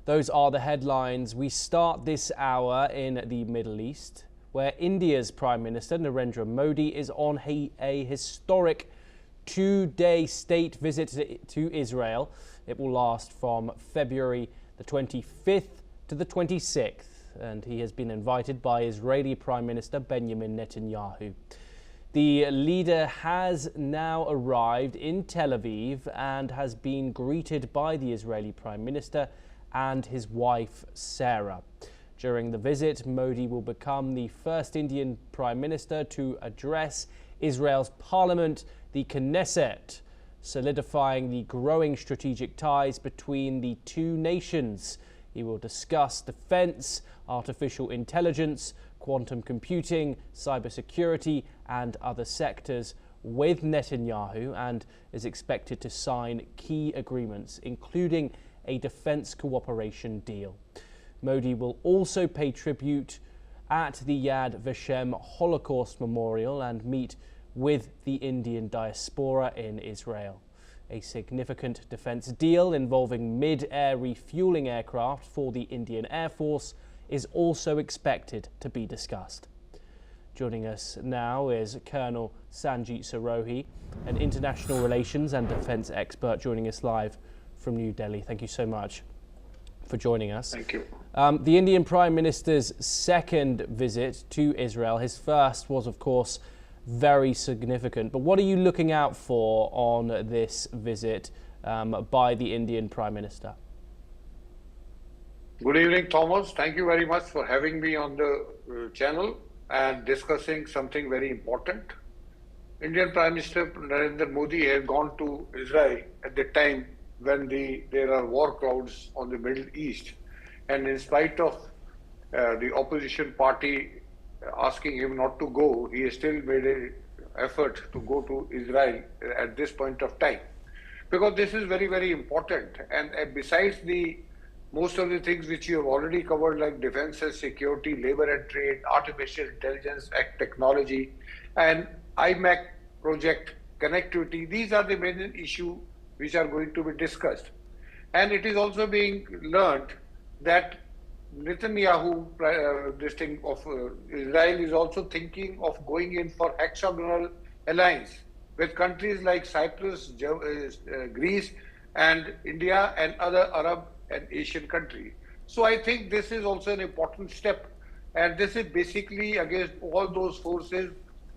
Those are the headlines. We start this hour in the Middle East, where India's Prime Minister Narendra Modi is on a historic two-day state visit to Israel. It will last from February the 25th to the 26th, and he has been invited by Israeli Prime Minister Benjamin Netanyahu. The leader has now arrived in Tel Aviv and has been greeted by the Israeli Prime Minister and his wife Sarah. During the visit, Modi will become the first Indian Prime Minister to address Israel's parliament, the Knesset, solidifying the growing strategic ties between the two nations. He will discuss defense, artificial intelligence, quantum computing, cybersecurity and other sectors with Netanyahu, and is expected to sign key agreements, including a defense cooperation deal. Modi will also pay tribute at the Yad Vashem Holocaust Memorial and meet with the Indian diaspora in Israel. A significant defense deal involving mid-air refueling aircraft for the Indian Air Force is also expected to be discussed. Joining us now is Colonel Sanjit Sarohi, an international relations and defense expert, joining us live from New Delhi. Thank you so much for joining us. Thank you. The Indian Prime Minister's second visit to Israel, his first was, of course, very significant. But what are you looking out for on this visit by the Indian Prime Minister? Good evening, Thomas. Thank you very much for having me on the channel and discussing something very important. Indian Prime Minister Narendra Modi has gone to Israel at the time when there are war clouds on the Middle East. And in spite of the opposition party asking him not to go, he has still made an effort to go to Israel at this point of time. Because this is very, very important. And besides most of the things which you have already covered, like defense and security, labor and trade, artificial intelligence, technology, and IMAC project connectivity, these are the main issues which are going to be discussed. And it is also being learned that Netanyahu, Israel, is also thinking of going in for hexagonal alliance with countries like Cyprus, Greece, and India, and other Arab and Asian countries. So I think this is also an important step, and this is basically against all those forces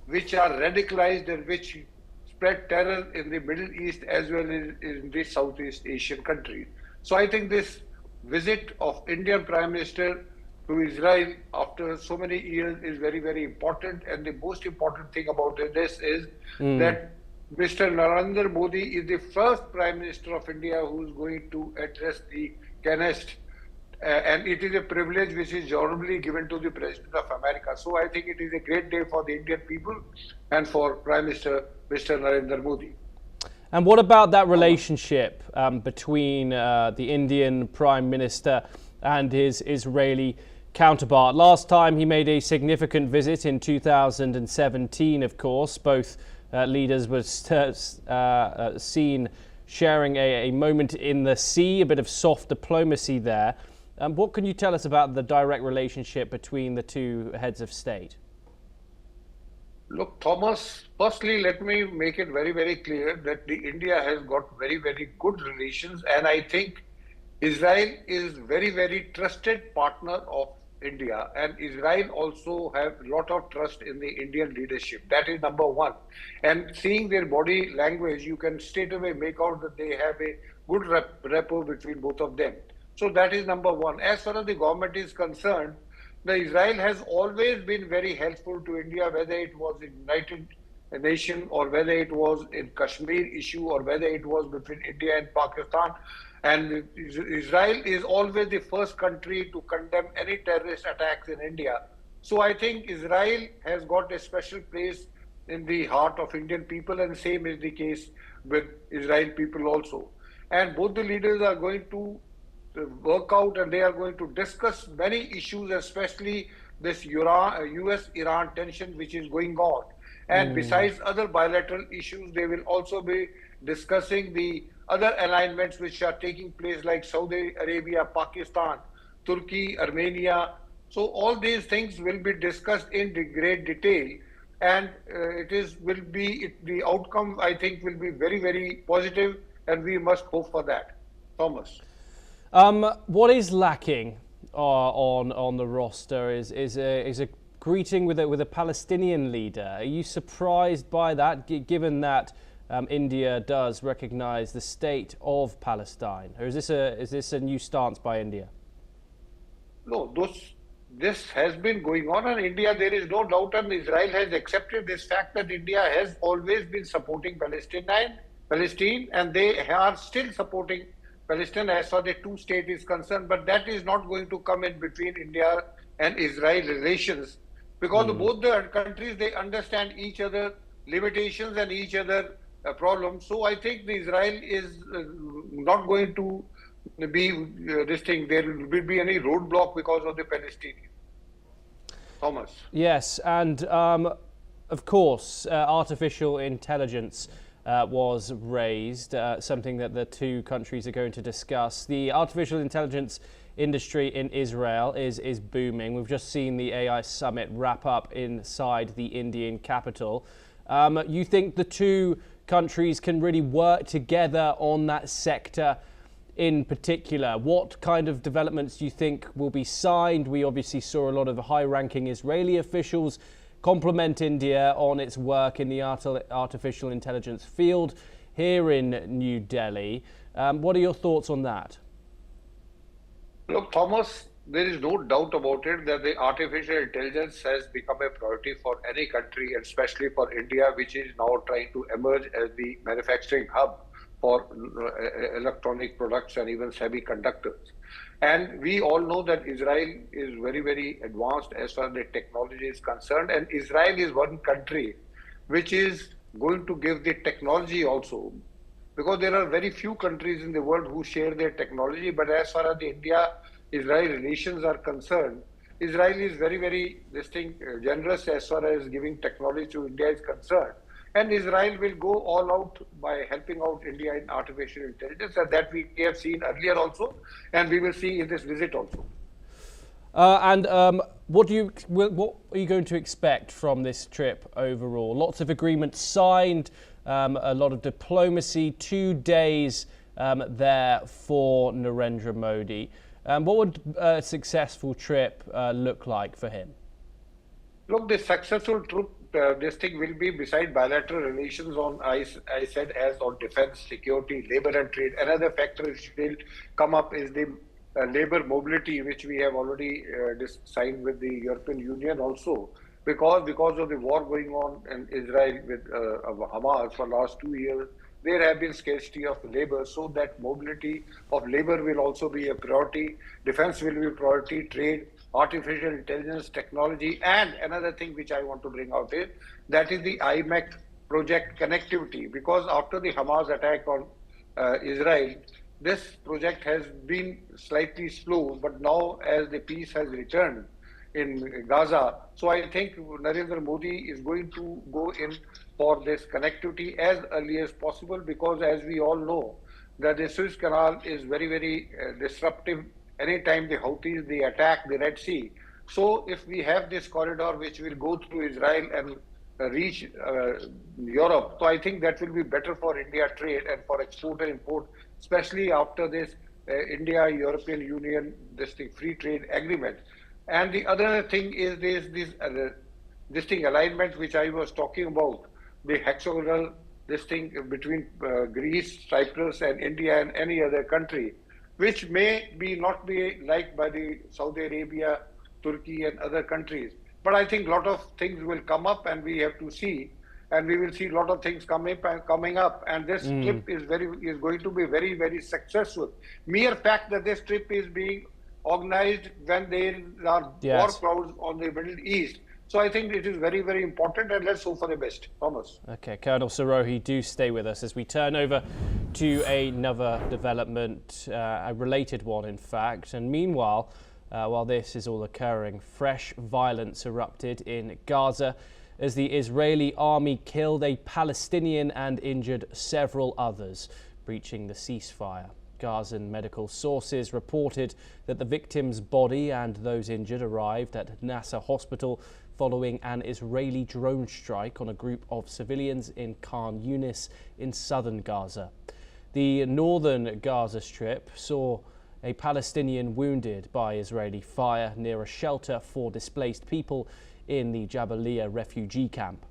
which are radicalized and which spread terror in the Middle East as well as in the Southeast Asian countries. So I think this visit of Indian Prime Minister to Israel after so many years is very, very important. And the most important thing about this is that Mr. Narendra Modi is the first Prime Minister of India who is going to address the Knesset. And it is a privilege which is honorably given to the President of America. So I think it is a great day for the Indian people and for Prime Minister Mr. Narendra Modi. And what about that relationship between the Indian Prime Minister and his Israeli counterpart? Last time he made a significant visit in 2017, of course. Both leaders were seen sharing a moment in the sea, a bit of soft diplomacy there. What can you tell us about the direct relationship between the two heads of state? Look, Thomas, firstly, let me make it very, very clear that India has got very, very good relations. And I think Israel is very, very trusted partner of India. And Israel also have a lot of trust in the Indian leadership. That is number one. And seeing their body language, you can straight away make out that they have a good rapport between both of them. So that is number one. As far as the government is concerned, Israel has always been very helpful to India, whether it was in United Nations or whether it was in Kashmir issue or whether it was between India and Pakistan. And Israel is always the first country to condemn any terrorist attacks in India. So I think Israel has got a special place in the heart of Indian people, and same is the case with Israel people also. And both the leaders are going to work out and they are going to discuss many issues, especially this US-Iran tension which is going on. And besides other bilateral issues, they will also be discussing the other alignments which are taking place like Saudi Arabia, Pakistan, Turkey, Armenia. So all these things will be discussed in great detail, and the outcome, I think, will be very, very positive, and we must hope for that. Thomas. What is lacking on the roster is a greeting with a Palestinian leader. Are you surprised by that, given that India does recognise the state of Palestine, or is this a new stance by India? No, this has been going on in India. There is no doubt, and Israel has accepted this fact that India has always been supporting Palestine, and they are still supporting Palestine as far as the two-state is concerned. But that is not going to come in between India and Israel relations, because both the countries, they understand each other limitations and each other problems. So I think the Israel is not going to be this thing. There will be any roadblock because of the Palestinian. Thomas. Yes, and of course, artificial intelligence was raised, something that the two countries are going to discuss. The artificial intelligence industry in Israel is booming. We've just seen the AI summit wrap up inside the Indian capital. You think the two countries can really work together on that sector in particular? What kind of developments do you think will be signed? We obviously saw a lot of high-ranking Israeli officials compliment India on its work in the artificial intelligence field here in New Delhi. What are your thoughts on that? Look, Thomas, there is no doubt about it that the artificial intelligence has become a priority for any country, and especially for India, which is now trying to emerge as the manufacturing hub for electronic products and even semiconductors. And we all know that Israel is very, very advanced as far as the technology is concerned. And Israel is one country which is going to give the technology also, because there are very few countries in the world who share their technology. But as far as the India-Israel relations are concerned, Israel is very, very generous as far as giving technology to India is concerned. And Israel will go all out by helping out India in artificial intelligence, and that we have seen earlier also, and we will see in this visit also. What are you going to expect from this trip overall? Lots of agreements signed, a lot of diplomacy, 2 days there for Narendra Modi. What would a successful trip look like for him? Look, the successful trip, this thing will be beside bilateral relations on, I said, as on defense, security, labor and trade. Another factor which will come up is the labor mobility, which we have already signed with the European Union also, because of the war going on in Israel with Hamas for last 2 years. There have been scarcity of labor, so that mobility of labor will also be a priority. Defense will be a priority, trade, artificial intelligence, technology, and another thing which I want to bring out is that is the IMEC project connectivity, because after the Hamas attack on Israel, this project has been slightly slow, but now as the peace has returned in Gaza, so I think Narendra Modi is going to go in for this connectivity as early as possible, because as we all know that the Suez Canal is very, very disruptive. Anytime the Houthis, they attack the Red Sea. So if we have this corridor which will go through Israel and reach Europe, so I think that will be better for India trade and for export and import, especially after this India-European Union, free trade agreement. And the other thing is this alignment which I was talking about, the hexagonal, between Greece, Cyprus and India and any other country, which may not be liked by the Saudi Arabia, Turkey and other countries. But I think a lot of things will come up, and we have to see, and we will see a lot of things coming up. And this trip is going to be very, very successful. Mere fact that this trip is being organized when there are war clouds on the Middle East. So I think it is very, very important, and let's hope for the best. Thomas. Okay, Colonel Sarohi, do stay with us as we turn over to another development, a related one, in fact. And meanwhile, while this is all occurring, fresh violence erupted in Gaza as the Israeli army killed a Palestinian and injured several others. breaching the ceasefire. Gazan medical sources reported that the victim's body and those injured arrived at Nasser Hospital following an Israeli drone strike on a group of civilians in Khan Yunis in southern Gaza. The northern Gaza Strip saw a Palestinian wounded by Israeli fire near a shelter for displaced people in the Jabalia refugee camp.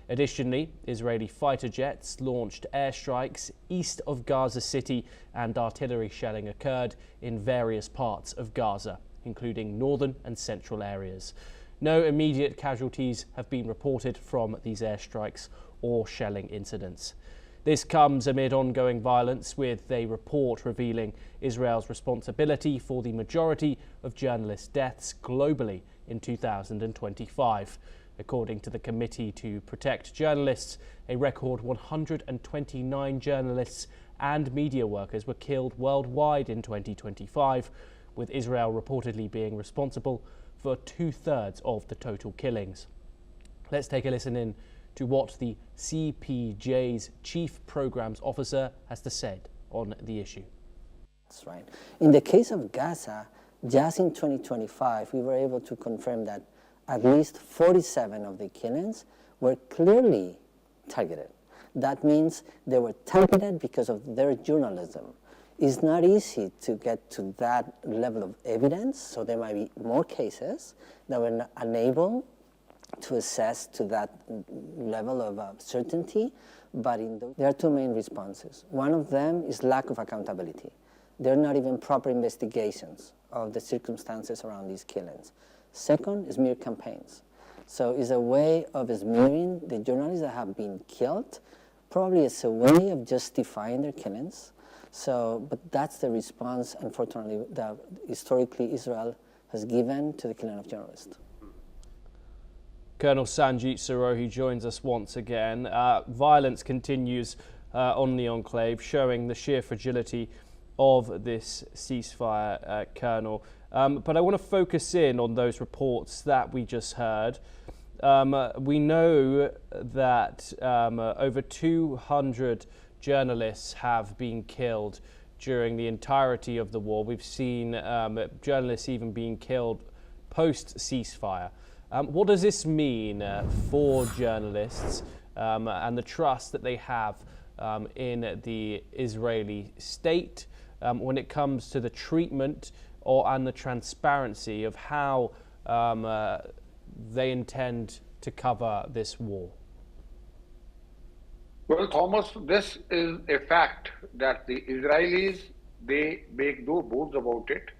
Additionally, Israeli fighter jets launched airstrikes east of Gaza City and artillery shelling occurred in various parts of Gaza, including northern and central areas. No immediate casualties have been reported from these airstrikes or shelling incidents. This comes amid ongoing violence, with a report revealing Israel's responsibility for the majority of journalist deaths globally in 2025. According to the Committee to Protect Journalists, a record 129 journalists and media workers were killed worldwide in 2025, with Israel reportedly being responsible for 2/3 of the total killings. Let's take a listen in to what the CPJ's Chief Programs Officer has to say on the issue. That's right. In the case of Gaza, just in 2025, we were able to confirm that at least 47 of the killings were clearly targeted. That means they were targeted because of their journalism. It's not easy to get to that level of evidence, so there might be more cases that were unable to assess to that level of certainty, but there are two main responses. One of them is lack of accountability. There are not even proper investigations of the circumstances around these killings. Second is mere campaigns. So it's a way of smearing the journalists that have been killed, probably as a way of justifying their killings. But that's the response, unfortunately, that historically Israel has given to the killing of journalists. Colonel Sanjit Sirohi joins us once again. Violence continues on the enclave, showing the sheer fragility of this ceasefire, Colonel. But I want to focus in on those reports that we just heard. We know that over 200 journalists have been killed during the entirety of the war. We've seen journalists even being killed post-ceasefire. What does this mean for journalists and the trust that they have in the Israeli state when it comes to the treatment and the transparency of how they intend to cover this war? Well, Thomas, this is a fact that the Israelis, they make no bones about it.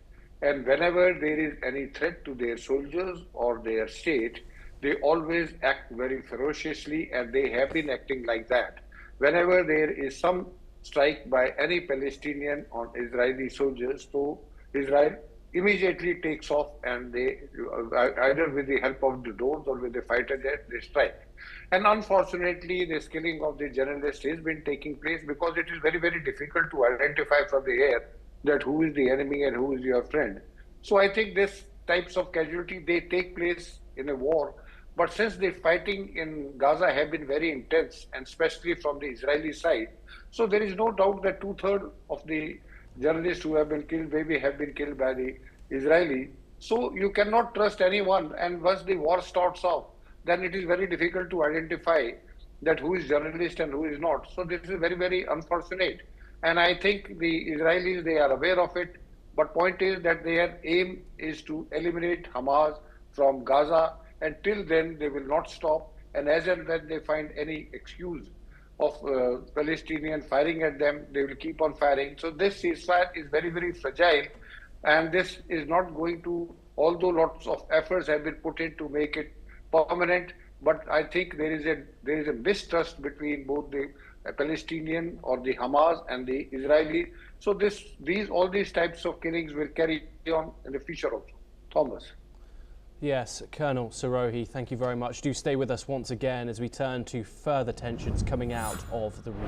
And whenever there is any threat to their soldiers or their state, they always act very ferociously, and they have been acting like that. Whenever there is some strike by any Palestinian on Israeli soldiers, so Israel immediately takes off, and they, either with the help of the drones or with the fighter jet, they strike. And unfortunately, this killing of the journalist has been taking place because it is very, very difficult to identify from the air that who is the enemy and who is your friend. So I think these types of casualty, they take place in a war. But since the fighting in Gaza have been very intense, and especially from the Israeli side, so there is no doubt that 2/3 of the journalists who have been killed maybe have been killed by the Israeli. So you cannot trust anyone. And once the war starts off, then it is very difficult to identify that who is journalist and who is not. So this is very, very unfortunate. And I think the Israelis, they are aware of it. But point is that their aim is to eliminate Hamas from Gaza. And till then, they will not stop. And as and when they find any excuse of Palestinian firing at them, they will keep on firing. So this ceasefire is very, very fragile. And this is not going to, although lots of efforts have been put in to make it permanent, but I think there is a mistrust between both the Palestinian or the Hamas and the Israeli. So all these types of killings will carry on in the future also. Thomas. Yes, Colonel Sirohi, thank you very much. Do stay with us once again as we turn to further tensions coming out of the region.